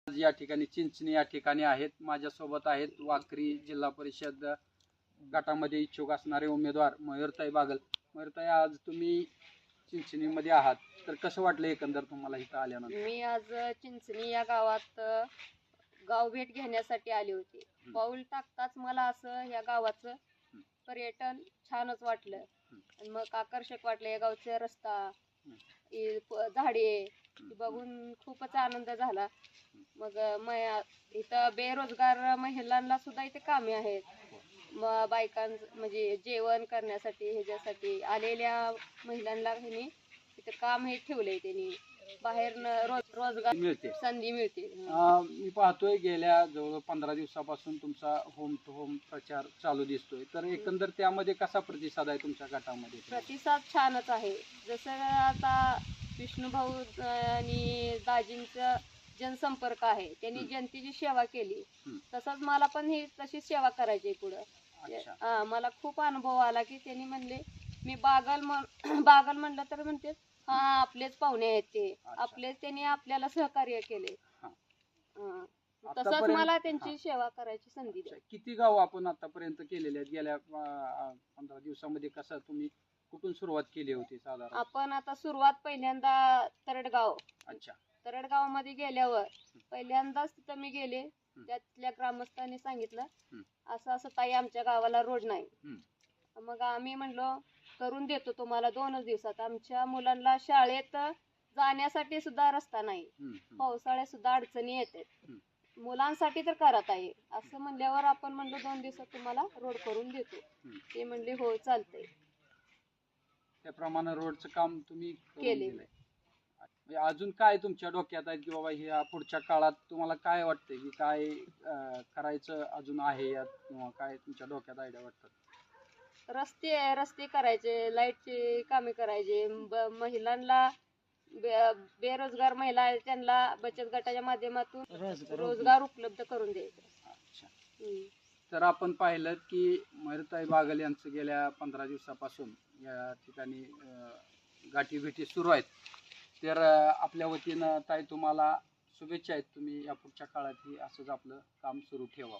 आज या ठिकाणी चिंचणी या ठिकाणी आहेत. माझ्यासोबत आहेत वाखरी जिल्हा परिषद गटामध्ये इच्छुक असणारे उमेदवार मयूरताई बागल. मयूरताई, आज तुम्ही चिंचणीमध्ये आहात, तर कसं वाटलं एकंदर तुम्हाला इथं आल्यानंतर? मी आज चिंचणी या गावात गाव भेट घेण्यासाठी आले होते. पाऊल टाकताच मला असं या गावाचं पर्यटन छानच वाटलं आणि मग आकर्षक वाटलं. या गावचे रस्ता, झाडे बघून खूपच आनंद झाला. मग इथं बेरोजगार महिलांना सुद्धा इथे कामे आहेत. मग म्हणजे जेवण करण्यासाठी ह्याच्यासाठी आलेल्या महिलांना ह्यांनी इथं काम हे ठेवलंय. त्यांनी बाहेर रोजगार मिळते, संधी मिळते. मी पाहतोय गेल्या जवळ 15 दिवसापासून तुमचा होम टू होम प्रचार चालू दिसतोय, तर एकंदर त्यामध्ये कसा प्रतिसाद आहे तुमच्या गटामध्ये? प्रतिसाद छानच आहे. जसं आता विष्णुभाऊ आणि दाजींचं जनसंपर्क आहे, त्यांनी जनतेची सेवा केली, तसंच मला पण ही तशी सेवा करायची पुढं. मला खूप अनुभव आला की त्यांनी म्हणले, मी बागल म्हणलं तर म्हणते हा आपलेच पाहुणे आहेत, ते आपलेच, त्यांनी आपल्याला सहकार्य केले. तसंच मला त्यांची सेवा करायची संधी दिली. किती गाव आपण आतापर्यंत केलेले आहेत गेल्या 15 दिवसामध्ये? कसं तुम्ही कुठून सुरुवात केली होती साधारण? आपण आता सुरुवात पहिल्यांदा तरडगाव. तरडगाव मध्ये गेल्यावर पहिल्यांदाच तिथं मी गेले. त्यातल्या ग्रामस्थांनी सांगितलं असं असं ताई आमच्या गावाला रोड नाही. मग आम्ही म्हणलो करून देतो तुम्हाला 2च दिवसात. आमच्या मुलांना शाळेत जाण्यासाठी सुद्धा रस्ता नाही, पावसाळ्यात सुद्धा अडचणी येतात, मुलांसाठी तर करत आहे असं म्हणल्यावर आपण म्हणलो 2 दिवसात तुम्हाला रोड करून देतो. ते म्हणले हो चालतंय. त्याप्रमाणे रोडचं काम तुम्ही केले. अजून काय तुमच्या डोक्यात आहे की बाबा ह्या पुढच्या काळात तुम्हाला काय वाटतंय की काय करायचं अजून आहे यात, किंवा काय तुमच्या डोक्यात आयडिया वाटतात? रस्ते करायचे, लाईटचे कामे करायचे, महिलांना बेरोजगार महिला आहेत त्यांना बचत गटाच्या माध्यमातून रोजगार उपलब्ध करून द्यायचा. अच्छा, तर आपण पाहिलं की मयूरताई बागल यांचं गेल्या 15 दिवसापासून या ठिकाणी गाठीभेटी सुरू आहेत. तर आपल्या वतीनं ताई तुम्हाला शुभेच्छा आहेत. तुम्ही या पुढच्या काळातही असंच आपलं काम सुरू ठेवा.